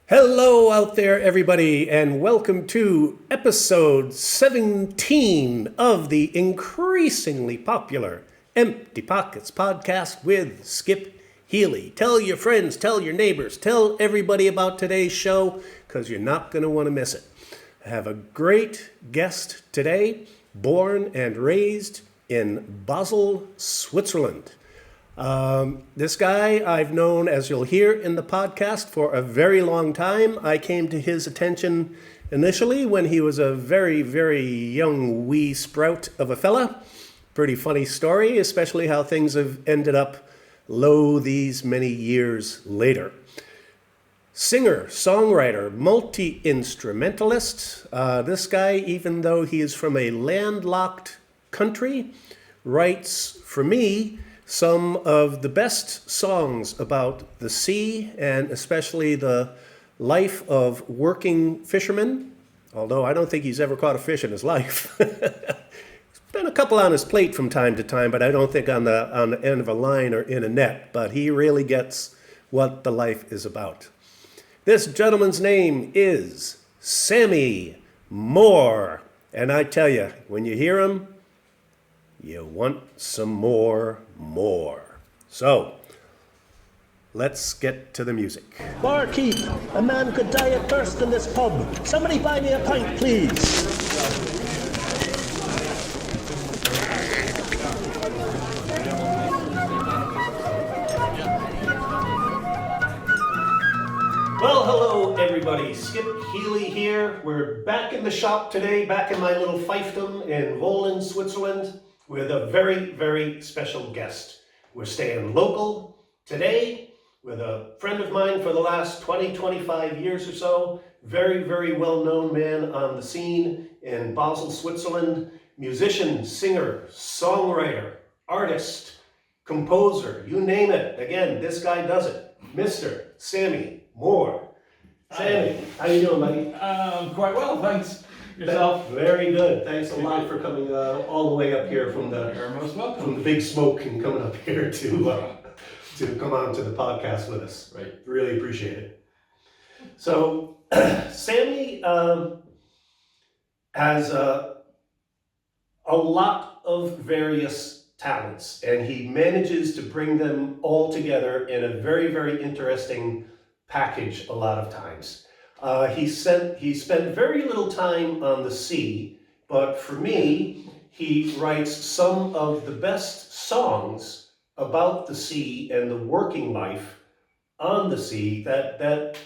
Hello out there, everybody, and welcome to episode 17 of the increasingly popular Empty Pockets podcast with Skip Healy. Tell your friends, tell your neighbors, tell everybody about today's show because you're not going to want to miss it. I have a great guest today, born and raised in Basel, Switzerland. This guy I've known, as you'll hear in the podcast, for a very long time. I came to his attention initially when he was a very, very young wee sprout of a fella. Pretty funny story, especially how things have ended up lo these many years later. Singer, songwriter, multi-instrumentalist. This guy, even though he is from a landlocked country, writes, for me, some of the best songs about the sea and especially the life of working fishermen, although I don't think he's ever caught a fish in his life. There's been a couple on his plate from time to time, but I don't think on the end of a line or in a net, but he really gets what the life is about. This gentleman's name is Sami Moor, and I tell you, when you hear him, you want some more. So, let's get to the music. Barkeep, a man could die of thirst in this pub. Somebody buy me a pint, please. Well, hello everybody. Skip Healy here. We're back in the shop today, back in my little fiefdom in Wohlen, Switzerland, with a very, very special guest. We're staying local today with a friend of mine for the last 25 years or so. Very, very well-known man on the scene in Basel, Switzerland. Musician, singer, songwriter, artist, composer, you name it. Again, this guy does it. Mr. Sami Moor. Sami, how you doing, buddy? Quite well, thanks. Yourself? Very good. Thanks a lot for coming all the way up here from You're most welcome. from the big smoke and coming up here to come on to the podcast with us. Right. Really appreciate it. So, Sami has a lot of various talents, and he manages to bring them all together in a very, very interesting package a lot of times. He spent very little time on the sea, but for me, he writes some of the best songs about the sea and the working life on the sea that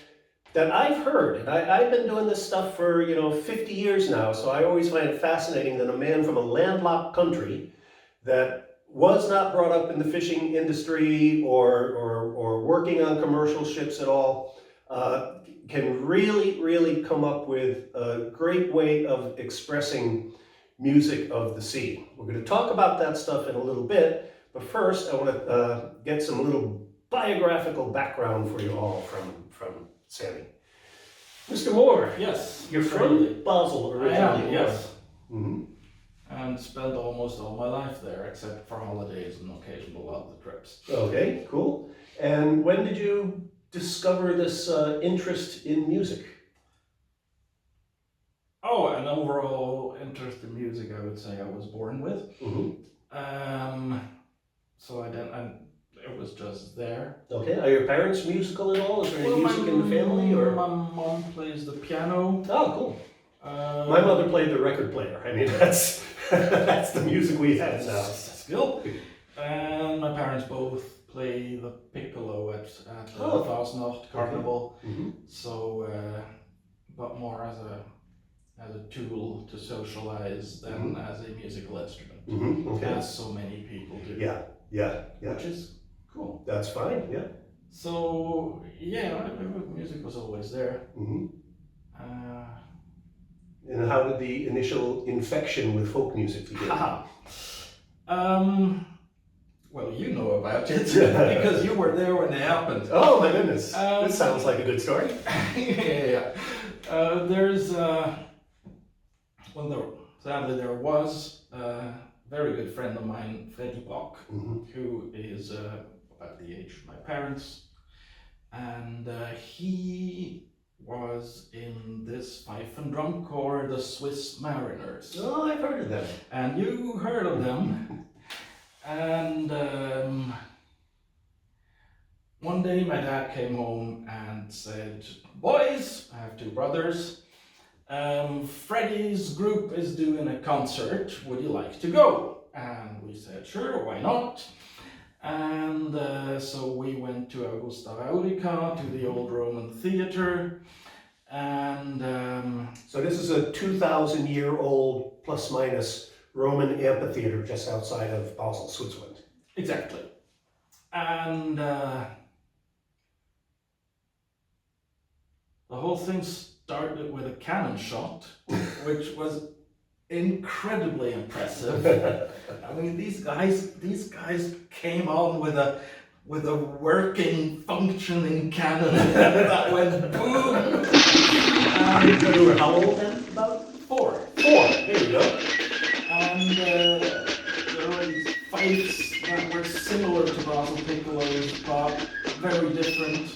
I've heard. And I've been doing this stuff for 50 years now, so I always find it fascinating that a man from a landlocked country that was not brought up in the fishing industry or working on commercial ships at all, can really come up with a great way of expressing music of the sea. We're going to talk about that stuff in a little bit, but first I want to get some little biographical background for you all from Sami. Mr. Moor, Yes. you're from Basel originally. I am, yes. Mm-hmm. And spent almost all my life there, except for holidays and occasional other trips. Okay, cool. And when did you discover this interest in music? Oh, an overall interest in music, I would say I was born with. Mm-hmm. So it was just there. Okay, are your parents musical at all? Is there any music in the family? Or My mom plays the piano. Oh, cool. My mother played the record player. I mean, that's that's the music we had now. That's good. And my parents both play the piccolo at the Fasnacht Carnival. Mm-hmm. So, but more as a tool to socialize than as a musical instrument, Mm-hmm. Okay. as so many people do. Yeah. Which is cool. That's fine. Yeah. So music was always there. Mm-hmm. Uh, And how did the initial infection with folk music begin? Well, you know about it because you were there when it happened. Oh my goodness! This sounds like a good story. Yeah. Sadly there was a very good friend of mine, Freddie Bock, Mm-hmm. who is about the age of my parents, and he this fife and drum corps, the Swiss Mariners. Oh, I've heard of them. And you heard of them. And one day my dad came home and said, "Boys, I have two brothers. Freddie's group is doing a concert. Would you like to go?" And we said, "Sure, why not?" And so we went to Augusta Raurica, to the old Roman theater. And So this is a 2,000-year-old plus minus Roman amphitheater just outside of Basel, Switzerland. exactly. And the whole thing started with a cannon shot, which was incredibly impressive. I mean, these guys came on with a working, functioning cannon that went boom. You were how old then? About Four. 4. There you go. And there were these fifes that were similar to Basel piccolos, but very different.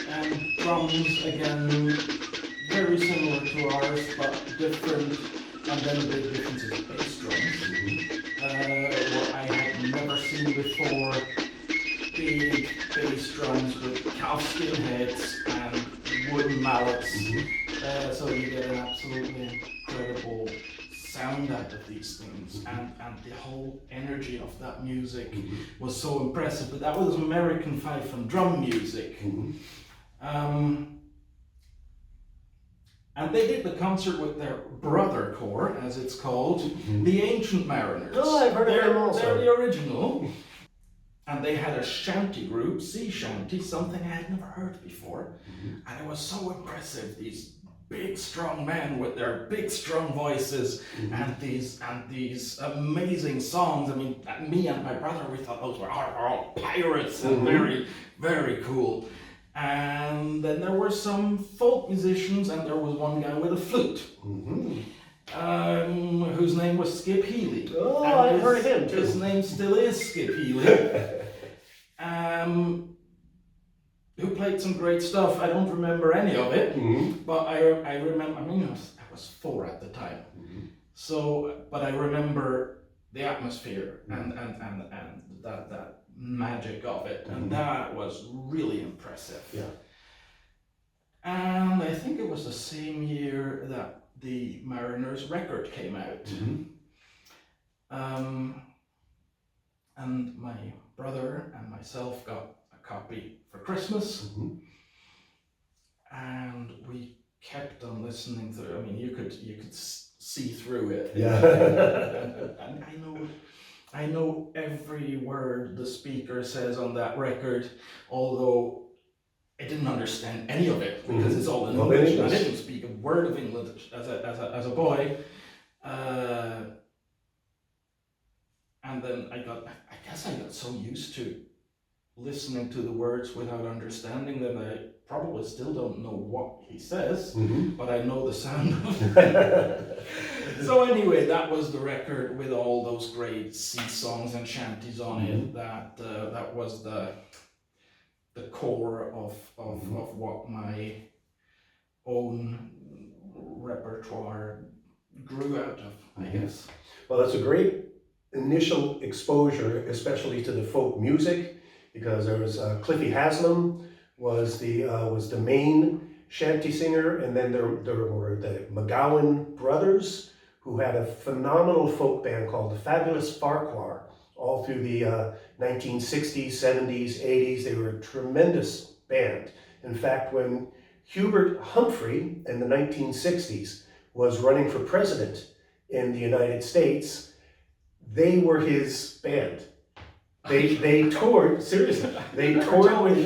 And drums, again, very similar to ours, but different. And then the big difference is bass drums, what I had never seen before. Big bass drums with calfskin heads and wooden mallets. So you get an absolutely incredible sound out of these things, and the whole energy of that music was so impressive. But that was American fife and drum music. And they did the concert with their brother corps, as it's called, the Ancient Mariners. Oh, I've heard of them also. They're the original. And they had a shanty group, sea shanty, something I had never heard before. And it was so impressive, these big strong men with their big strong voices and these amazing songs. I mean, me and my brother, we thought those were all pirates and very, very cool. And then there were some folk musicians, and there was one guy with a flute, whose name was Skip Healy. Oh, And I've heard of him too. His name still is Skip Healy. Who played some great stuff. I don't remember any of it, but I remember, I mean, I was 4 at the time. So, but I remember the atmosphere and that magic of it, and that was really impressive. Yeah. And I think it was the same year that the Mariners record came out. And my brother and myself got a copy for Christmas, and we kept on listening to it. I mean, you could see through it. Yeah. And I know every word the speaker says on that record, although I didn't understand any of it because it's all in English. I didn't speak a word of English as a boy. And then I guess I got so used to listening to the words without understanding them that I probably still don't know what he says, but I know the sound of it. So anyway, that was the record with all those great sea songs and shanties on it. That was the core of what my own repertoire grew out of, I guess. Well, that's a great initial exposure, especially to the folk music, because there was Cliffy Haslam was the main shanty singer, and then there were the McGowan brothers, who had a phenomenal folk band called the Fabulous Farquhar, all through the 1960s, 70s, 80s. They were a tremendous band. In fact, when Hubert Humphrey in the 1960s was running for president in the United States, they were his band. They toured, seriously, they toured with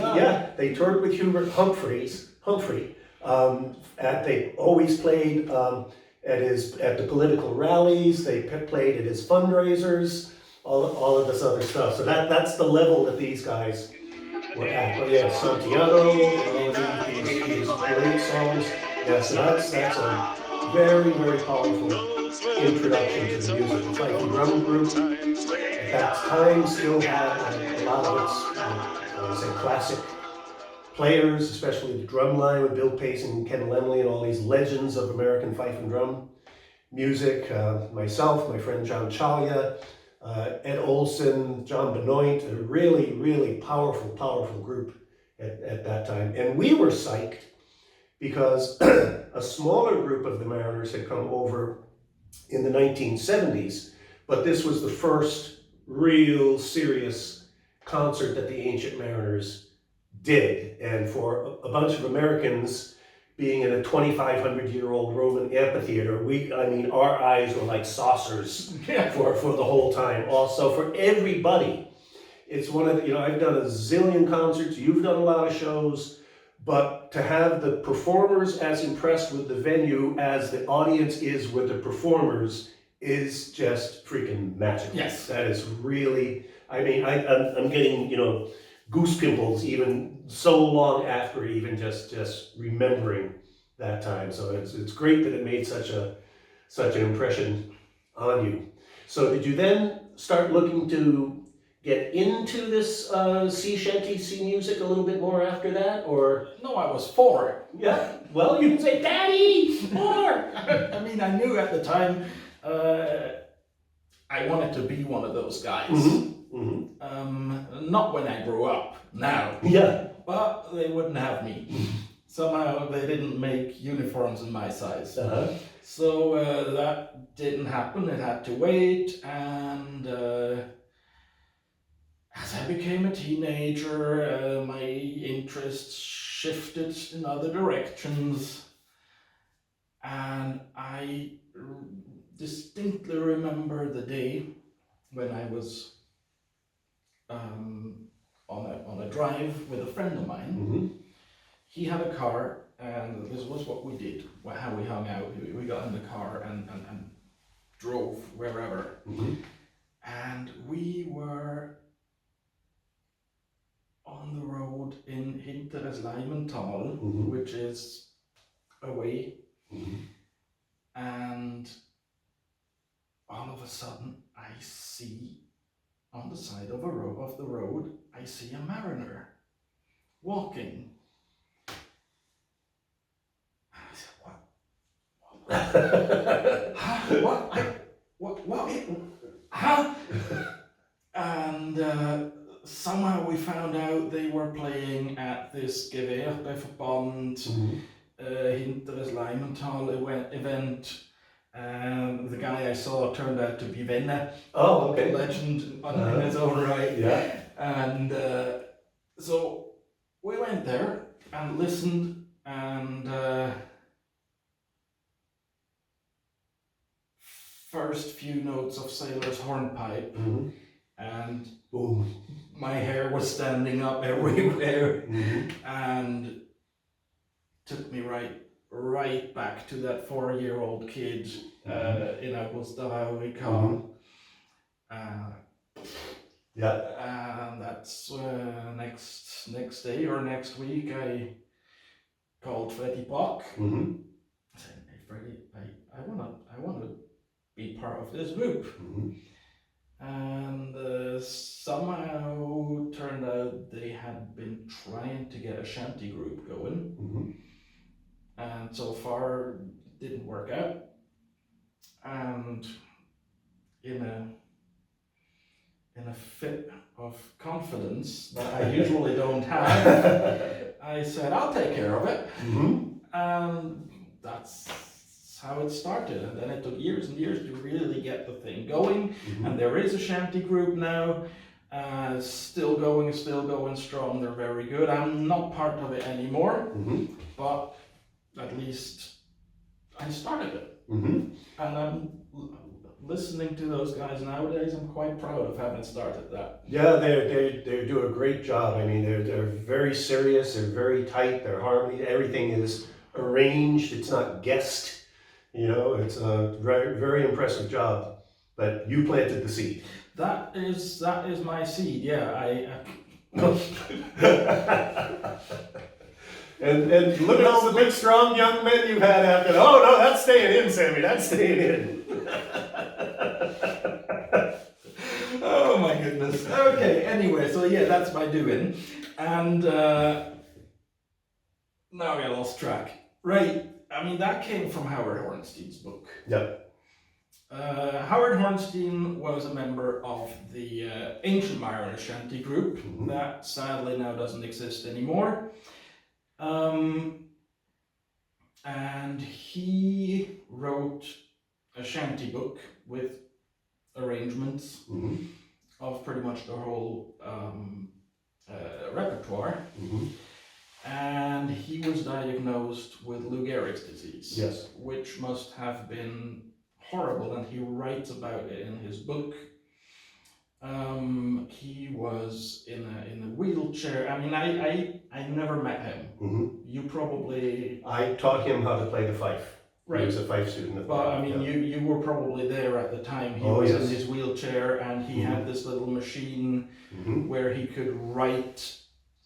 Hubert Humphrey. They always played at the political rallies. They played at his fundraisers, all of this other stuff. So that's the level that these guys were at. But yeah, Santiago, all of these great songs. Yeah, so that's a very, very powerful introduction to the music. The Fighting Drum Group at that time still had a lot of its, classic players, especially the drum line with Bill Pace and Ken Lemley and all these legends of American fife and drum music. Myself, my friend John Chalia, Ed Olson, John Benoit, a really, really powerful group at that time. And we were psyched because a smaller group of the Mariners had come over in the 1970s, but this was the first real serious concert that the Ancient Mariners did. And for a bunch of Americans being in a 2,500-year-old Roman amphitheater, our eyes were like saucers for the whole time. Also, for everybody, it's one of the, I've done a zillion concerts, you've done a lot of shows, but to have the performers as impressed with the venue as the audience is with the performers is just freaking magical. Yes. That is really, I'm getting, goose pimples even so long after even just remembering that time. So it's great that it made such an impression on you. So did you then start looking to get into this sea shanty, sea music a little bit more after that, or? No, I was 4. Yeah, well, you can say, Daddy, more! I knew at the time I wanted to be one of those guys. Not when I grew up, now. Yeah. But they wouldn't have me. Somehow they didn't make uniforms in my size. So that didn't happen, it had to wait, and as I became a teenager, my interests shifted in other directions, and I distinctly remember the day when I was on a drive with a friend of mine. He had a car, and this was what we did, how we hung out. We got in the car and drove wherever, and we were on the road in Hinteres which is away, and all of a sudden I see on the side of the road, I see a mariner walking. I said, what? Huh? And somehow we found out they were playing at this Gewehrtreffband Hinteres event. The guy I saw turned out to be Venne. Oh, okay. A legend in his own right. Yeah. And so we went there and listened, and first few notes of Sailor's Hornpipe, and boom, my hair was standing up everywhere, and took me right back to that 4-year-old kid in Augusta. And that's next day or next week I called Freddie Bach. I said, hey Freddie, I wanna be part of this group. And somehow turned out they had been trying to get a shanty group going. And so far it didn't work out. And in a fit of confidence that I usually don't have, I said, I'll take care of it. And that's how it started. And then it took years and years to really get the thing going. And there is a shanty group now, still going strong. They're very good. I'm not part of it anymore, but at least I started it. And I'm listening to those guys nowadays. I'm quite proud of having started that. Yeah, they do a great job. I mean, they're very serious. They're very tight. Their harmony, everything is arranged. It's not guessed. It's a very, very impressive job. But you planted the seed. That is my seed. Yeah, And look at all the big, strong young men you've had after. Oh no, that's staying in, Sammy. That's staying in. Oh my goodness. Okay. Anyway, so yeah, that's my doing, and Now I lost track. Right. I mean, that came from Howard Hornstein's book. Yep. Howard Hornstein was a member of the Ancient Mariner Shanty group that sadly now doesn't exist anymore. And he wrote a shanty book with arrangements of pretty much the whole repertoire. And he was diagnosed with Lou Gehrig's disease, Yes. which must have been horrible, and he writes about it in his book. He was in a wheelchair. I mean, I never met him. You probably... I taught him how to play the fife. Right. He was a fife student. But I mean, you were probably there at the time. He was in his wheelchair, and he had this little machine where he could write.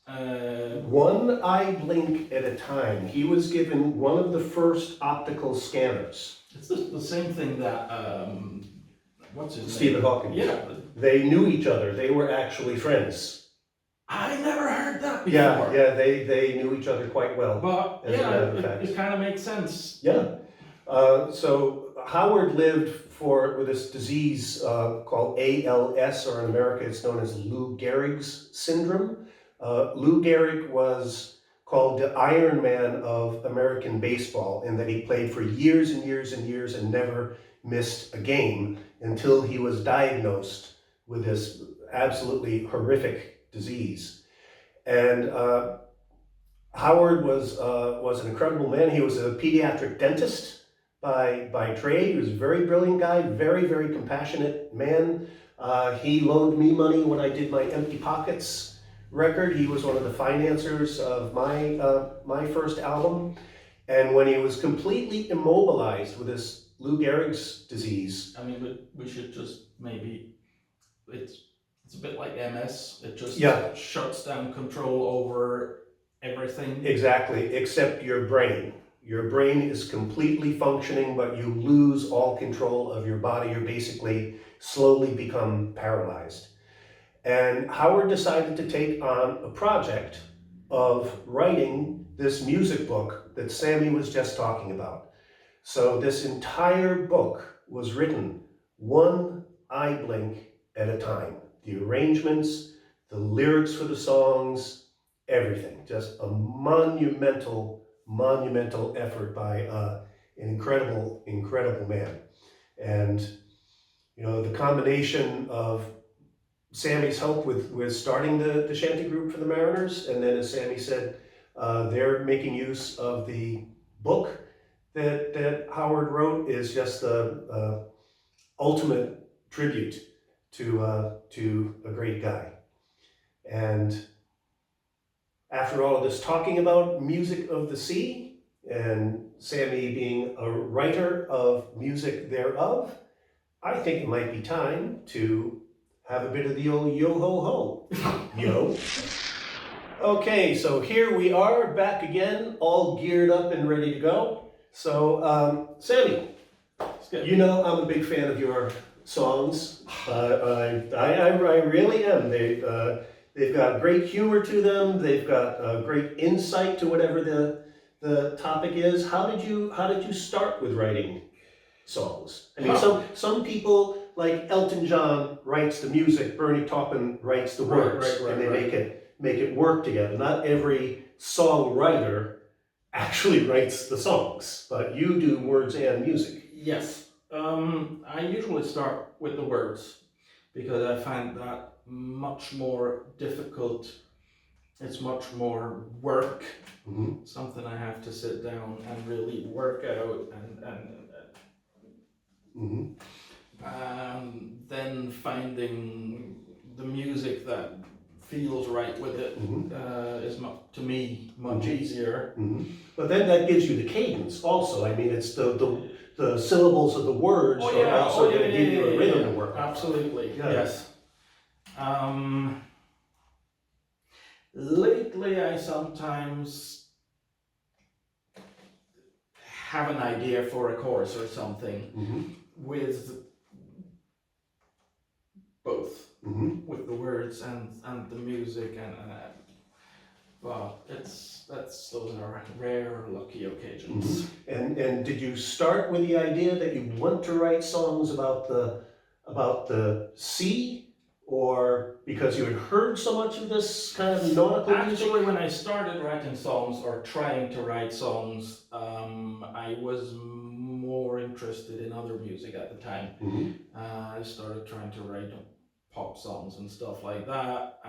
One eye blink at a time. He was given one of the first optical scanners. It's the same thing that what's his name? Stephen Hawking. Yeah. They knew each other. They were actually friends. I never heard that before. Yeah, they knew each other quite well. But it kind of makes sense. Yeah. So Howard lived with this disease called ALS, or in America it's known as Lou Gehrig's syndrome. Lou Gehrig was called the Iron Man of American baseball, in that he played for years and years and years and never missed a game until he was diagnosed with this absolutely horrific disease. And Howard was an incredible man. He was a pediatric dentist by trade. He was a very brilliant guy, very, very compassionate man. He loaned me money when I did my Empty Pockets record. He was one of the financiers of my first album. And when he was completely immobilized with this Lou Gehrig's disease. I mean, we should just maybe, it's a bit like MS. It just shuts down control over everything. Exactly, except your brain. Your brain is completely functioning, but you lose all control of your body. You basically slowly become paralyzed. And Howard decided to take on a project of writing this music book that Sami was just talking about. So this entire book was written one eye blink at a time. The arrangements, the lyrics for the songs, everything. Just a monumental effort by an incredible man. And, you know, the combination of Sami's help with starting the shanty group for the Mariners, and then, as Sami said, they're making use of the book that Howard wrote, is just the ultimate tribute to a great guy. And after all of this talking about music of the sea, and Sami being a writer of music thereof, I think it might be time to have a bit of the old yo-ho-ho. Yo. Okay, so here we are back again, all geared up and ready to go. So, Sami, you know I'm a big fan of your songs. I really am. They've got great humor to them. They've got great insight to whatever the topic is. How did you start with writing songs? I mean, some people, like Elton John writes the music, Bernie Taupin writes the words, and they make it work together. Not every songwriter actually writes the songs, but you do words and music. Yes. I usually start with the words because I find that much more difficult. It's much more work, something I have to sit down and really work out and then finding the music that feels right with it is to me much easier. But then that gives you the cadence also. I mean, it's the syllables of the words are also going to give you a rhythm to work on. Absolutely, yes. Lately, I sometimes have an idea for a chorus or something with both, with the words and the music, but those are rare, lucky occasions. And did you start with the idea that you want to write songs about the sea, or because you had heard so much of this kind of nautical music? Actually, when I started writing songs or trying to write songs, I was more interested in other music at the time. I started trying to write pop songs and stuff like that,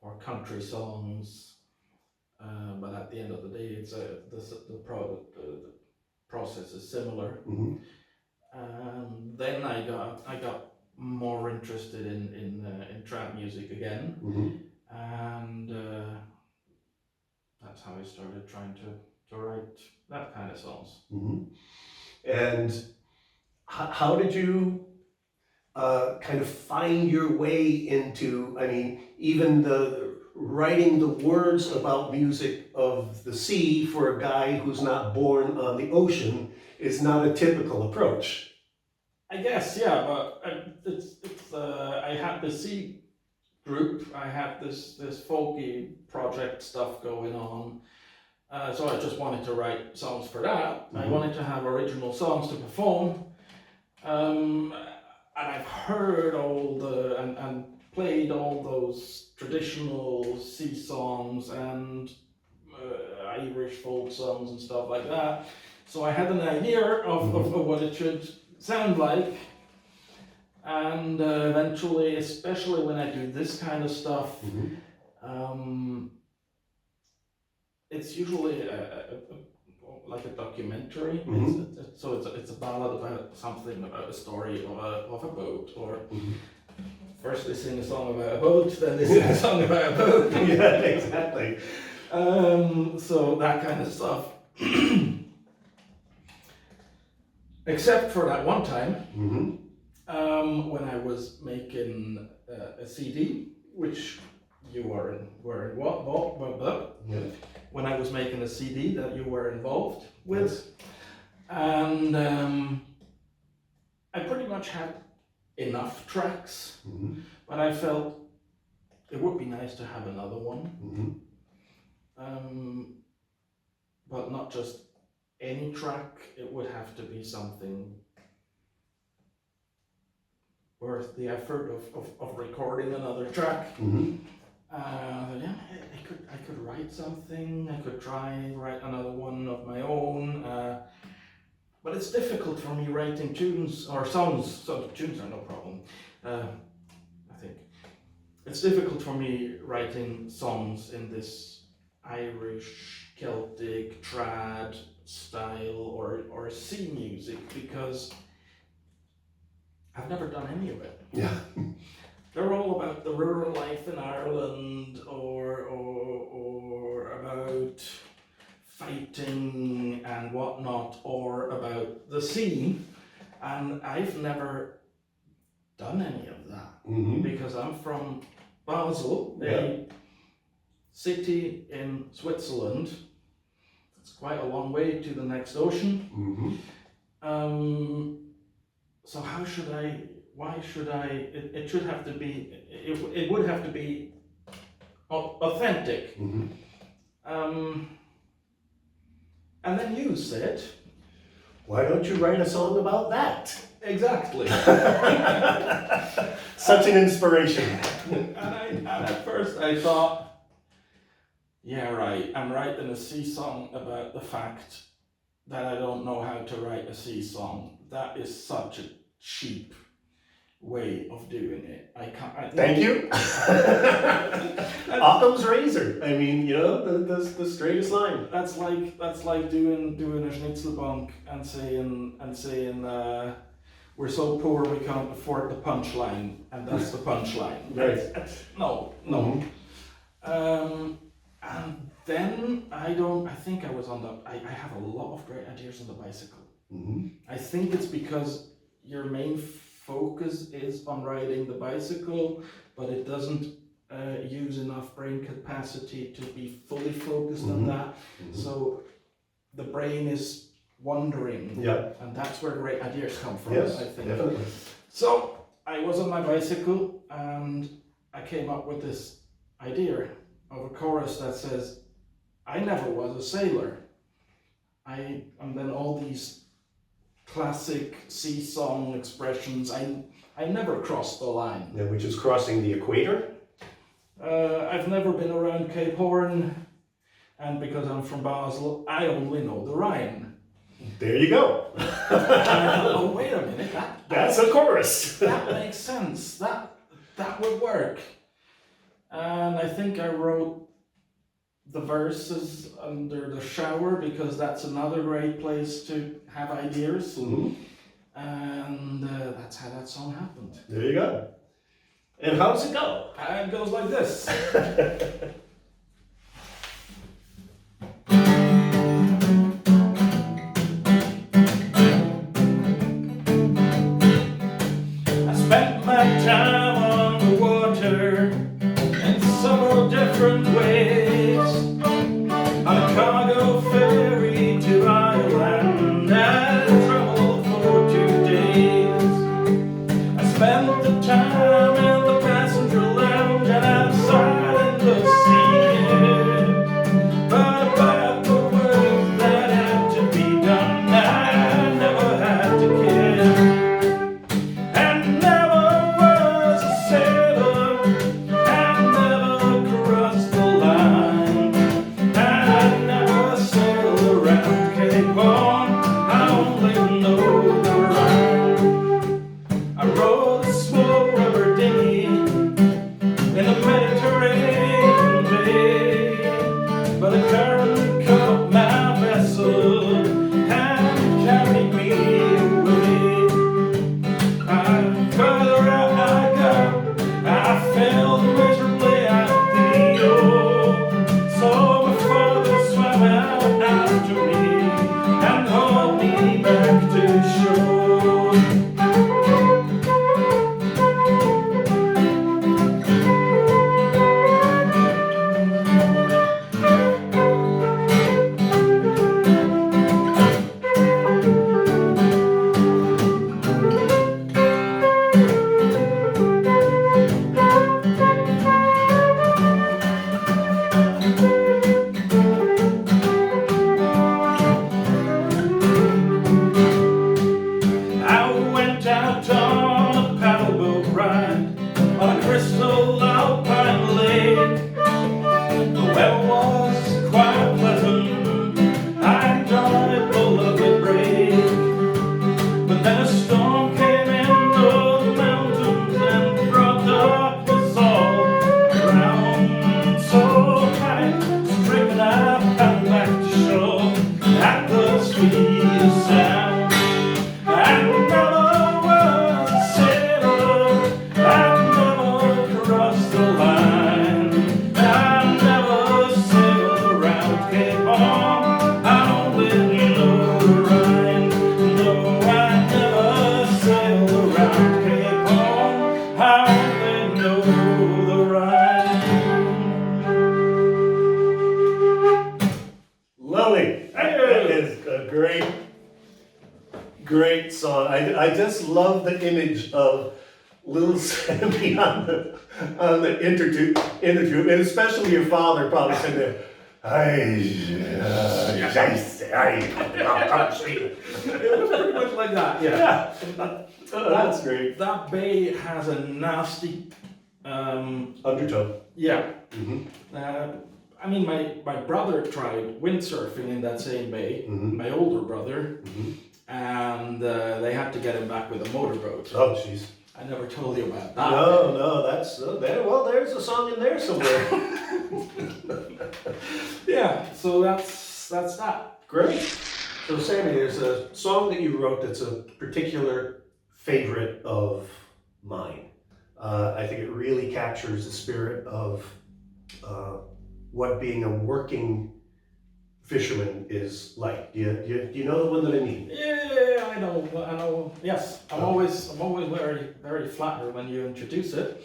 or country songs. But at the end of the day, it's the process is similar. Then I got more interested in trap music again, and that's how I started trying to write that kind of songs. And how did you kind of find your way into, I mean, even writing the words about music of the sea for a guy who's not born on the ocean is not a typical approach. I guess, yeah, but I had the sea group, I had this folky project stuff going on, so I just wanted to write songs for that. I wanted to have original songs to perform, and I've heard and played all those traditional sea songs and Irish folk songs and stuff like that. So I had an idea of what it should sound like, and eventually, especially when I do this kind of stuff, it's usually like a documentary. It's a ballad about something, about a story of a boat, or first they sing a song about a boat, then they sing a song about a boat. Yeah, exactly. So that kind of stuff. Except for that one time, when I was making a CD, which you were involved. When I was making a CD that you were involved with, and I pretty much had enough tracks, but I felt it would be nice to have another one, but not just any track. It would have to be something worth the effort of recording another track. Yeah, I could write something. I could try write another one of my own. But it's difficult for me writing tunes or songs. So tunes are no problem. I think it's difficult for me writing songs in this Irish, Celtic, trad style or sea music, because I've never done any of it. Yeah. They're all about the rural life in Ireland, or about fighting and whatnot, or about the sea, and I've never done any of that, because I'm from Basel, a city in Switzerland. It's quite a long way to the next ocean. So how should I? Why should I? It should have to be. It would have to be authentic. And then you said, "Why don't you write a song about that?" Exactly. Such an inspiration. And at first I thought, yeah, right. I'm writing a sea song about the fact that I don't know how to write a sea song. That is such a cheap way of doing it. I can't. Thank you. Occam's razor. I mean, you know, the straightest line. That's like doing a Schnitzelbank and saying we're so poor we can't afford the punchline, and that's the punchline. Right. No. And then I think I was on I have a lot of great ideas on the bicycle. I think it's because your main focus is on riding the bicycle, but it doesn't use enough brain capacity to be fully focused on that. So the brain is wandering, and that's where great ideas come from. Yes, I think. definitely. So I was on my bicycle and I came up with this idea. of a chorus that says, I never was a sailor. And then all these classic sea song expressions, I never crossed the line. Yeah, which is crossing the equator. I've never been around Cape Horn, and because I'm from Basel, I only know the Rhine. There you go. Oh, wait a minute, That's a chorus. that makes sense. That would work. And I think I wrote the verses under the shower because that's another great place to have ideas. Mhm. And that's how that song happened. There you go. And how does it go? And it goes like this. I spent my time on the water in several different ways. On a cargo ferry to Ireland, I traveled for 2 days. I spent the time in the passenger lounge and outside in the sea. But about the work that had to be done, I never had to care. And never was a sailor, and never crossed the line. I never sailed around Cape Horn, I only know the Rhine. I rode a small rubber dinghy in the Mediterranean Bay, but the current caught my vessel and carried me away. Further out I go, I fell miserably out the oar. So my father swam out after me and hauled me back to shore. I went out on a paddleboat ride on a crystal alpine lake. The weather was quite pleasant, I enjoyed it full of a break. But then a storm came into the mountains and brought darkness all around. So I stricken I paddled back to shore at the speed of sound. I never was a sailor, I never crossed the line. I never sailed around Cape Horn, I only know the Rhine. No, I never sailed around Cape Horn, I only know the Rhine. Lovely. That is a great song. I just love the image of little Sammy on the interview, and especially your father probably sitting there. It was pretty much like that, yeah. That's great. That bay has a nasty, Undertow. yeah. Mm-hmm. I mean, my brother tried windsurfing in that same bay, Mhm. my older brother, Mhm. and they had to get him back with a motorboat. Oh, jeez. I never told you about that. No, that's there. Well, there's a song in there somewhere. Yeah, so that's that. Great. So, Sammy, there's a song that you wrote that's a particular favorite of mine. I think it really captures the spirit of what being a working fisherman is like. Do you know the one that I mean? Yeah, I know. Yes, I'm always very, very flattered when you introduce it,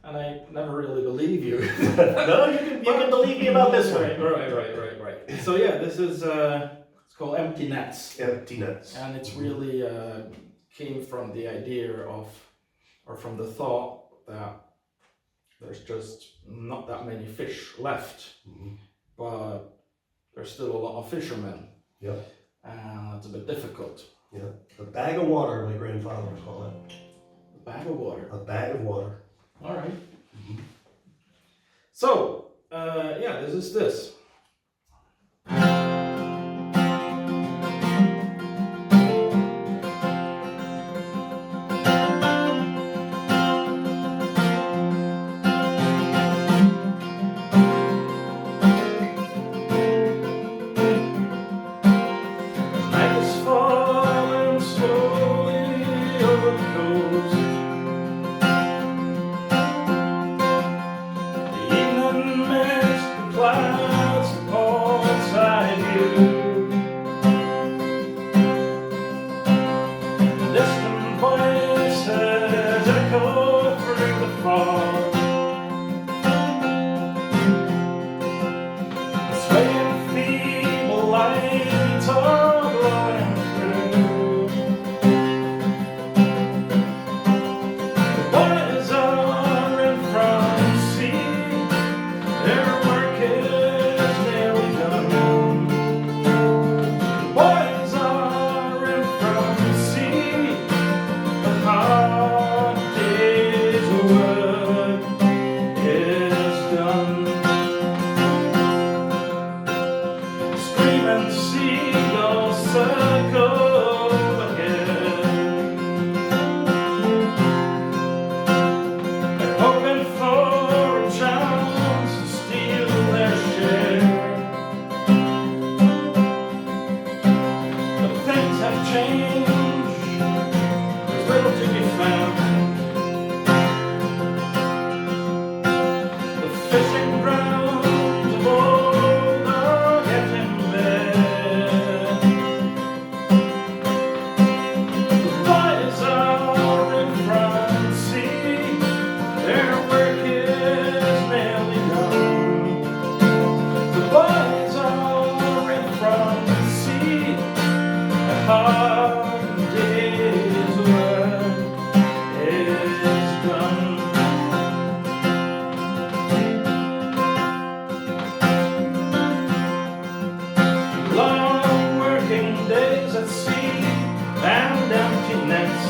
and I never really believe you. No, you can believe me about this one. Right. So yeah, this is it's called Empty Nets, Empty Nets. and it's really came from the idea of, or from the thought that there's just not that many fish left, Mhm. but there's still a lot of fishermen, Yeah. and it's a bit difficult. Yeah. A bag of water, my grandfather would call it. A bag of water. A bag of water. All right. Mhm. So, yeah, this is this. Night is falling slowly over the coast. The evening mist, the clouds, the portside view. Distant voices echo through the fog. The swaying feeble lights are glowing through. The boys are in front sea. Their work is nearly done. The boys are in front sea. The hard day's work is done. Screaming seagulls circle ahead. They're hoping for a chance to steal their share. But things have changed. There's little to be found. The fishing grounds of old are getting bare. The boys are in front sea. Their work is nearly done. The boys are in front sea. A hard day's work is done. Long working days at sea and empty nets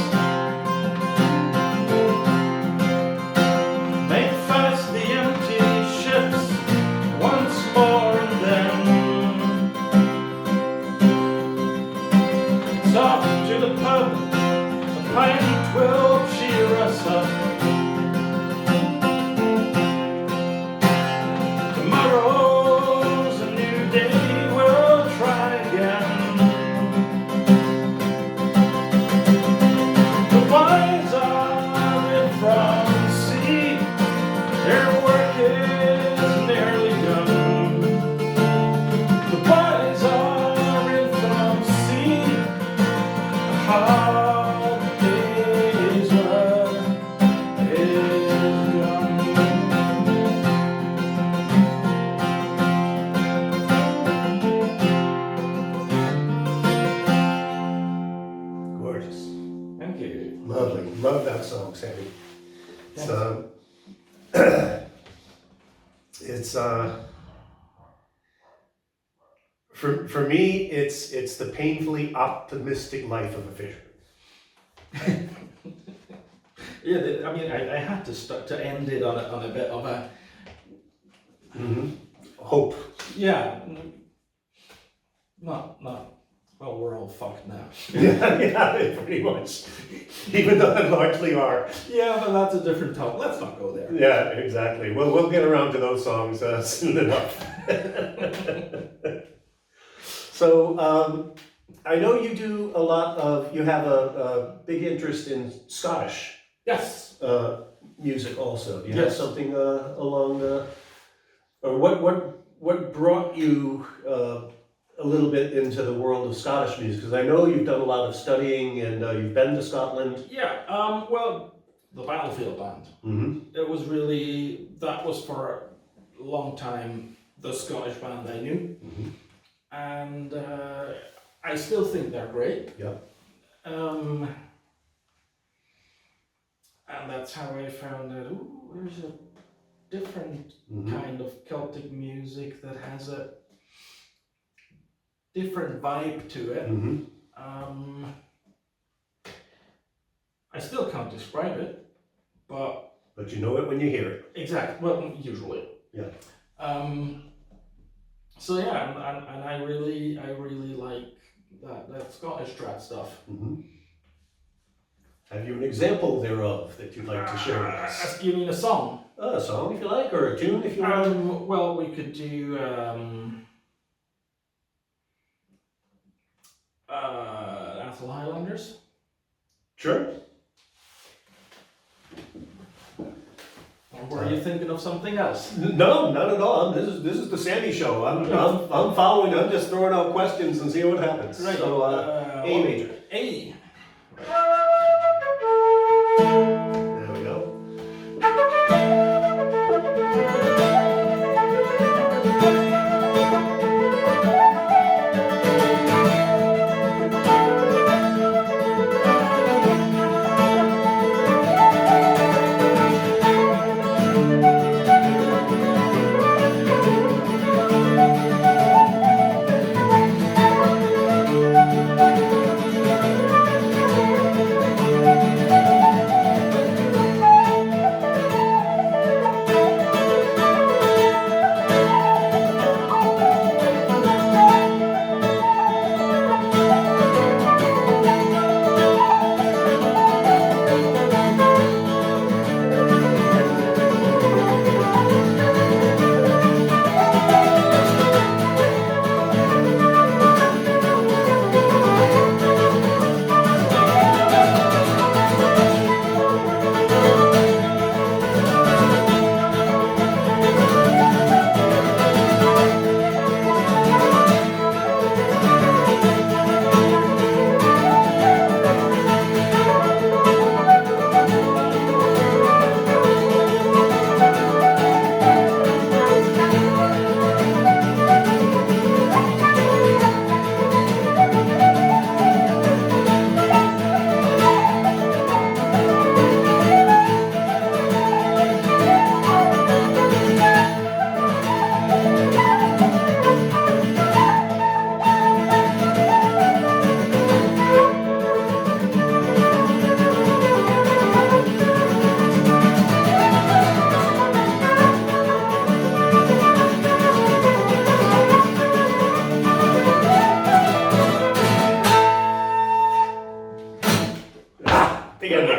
make fast the empty ships once more and then. It's off to the pub, a pint will cheer us up. Tomorrow's a new day, we'll try again. The boys are in front sea, their work is nearly done. The boys are in front sea, a hard day's work is done. Gorgeous. Thank you. Lovely. Love that song, Sammy. It's it's for me it's the painfully optimistic life of a fisherman. Yeah, I mean, I had to start to end it on a bit of a, Hope. yeah, not, well, we're all fucked now. Yeah, pretty much. Even though they largely are. Yeah, but that's a different topic. Let's not go there. Yeah, exactly. Well, we'll get around to those songs soon enough. So, I know you do a lot of, you have a big interest in Scottish Yes. music also. Do you have Yes. something along or what brought you a little bit into the world of Scottish music? Because I know you've done a lot of studying and you've been to Scotland. Yeah, well, the Battlefield Band. Mm-hmm. It was really, that was for a long time the Scottish band I knew. Mm-hmm. And I still think they're great. Yeah. And that's how I found out, different Mhm. kind of Celtic music that has a different vibe to it. Mhm. I still can't describe it, but But you know it when you hear it. exactly. Well, usually. Yeah. So yeah, and I really like that Scottish trad stuff. Mhm. Have you an example thereof that you'd like to share with us? You mean a song? A song, if you like, or a tune, if you want. Well, we could do Atholl Highlanders. Sure. Or were you thinking of something else? No, not at all. This is the Sami show. I'm following. I'm just throwing out questions and see what happens. Right. So A major. A. There we go. Big ending.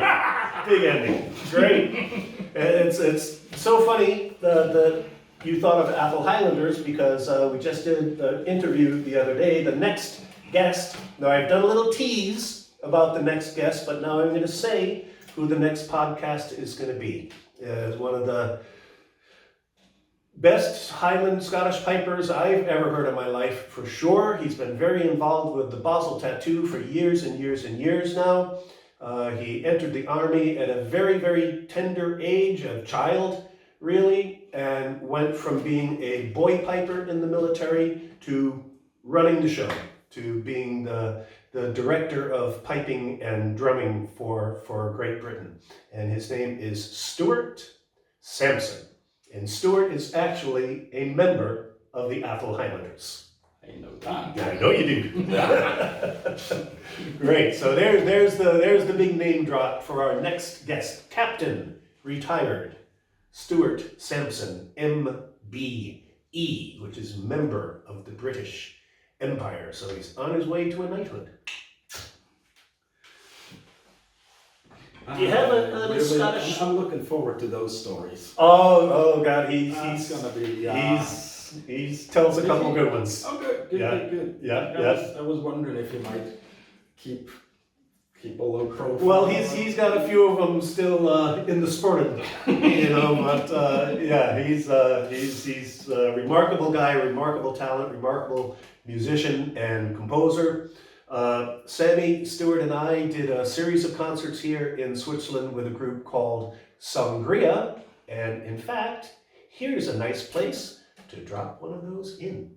Big ending. Great. It's so funny that you thought of Atholl Highlanders because we just did the interview the other day. The next guest, now I've done a little tease about the next guest, but now I'm going to say who the next podcast is going to be. Is one of the best Highland Scottish pipers I've ever heard in my life, for sure. He's been very involved with the Basel tattoo for years and years and years now. He entered the army at a very, very tender age, a child, really, and went from being a boy piper in the military to running the show, to being the director of piping and drumming for Great Britain. And his name is Stuart Sampson. And Stuart is actually a member of the Atholl Highlanders. I know that. Yeah, I know you do. Great. So there's the big name drop for our next guest, Captain Retired Stuart Sampson, MBE, which is member of the British Empire. So he's on his way to a knighthood. Do you have a Scottish? I'm looking forward to those stories. Oh God, He's gonna be. he's tells a couple good ones. Oh, good. Yeah. Good. Yeah. I was wondering if you might keep a low profile. Well, he's got a few of them still in the sporting, you know. But he's a remarkable guy, remarkable talent, remarkable musician and composer. Sämi, Stuart, and I did a series of concerts here in Switzerland with a group called Sangria, and in fact, here's a nice place to drop one of those in.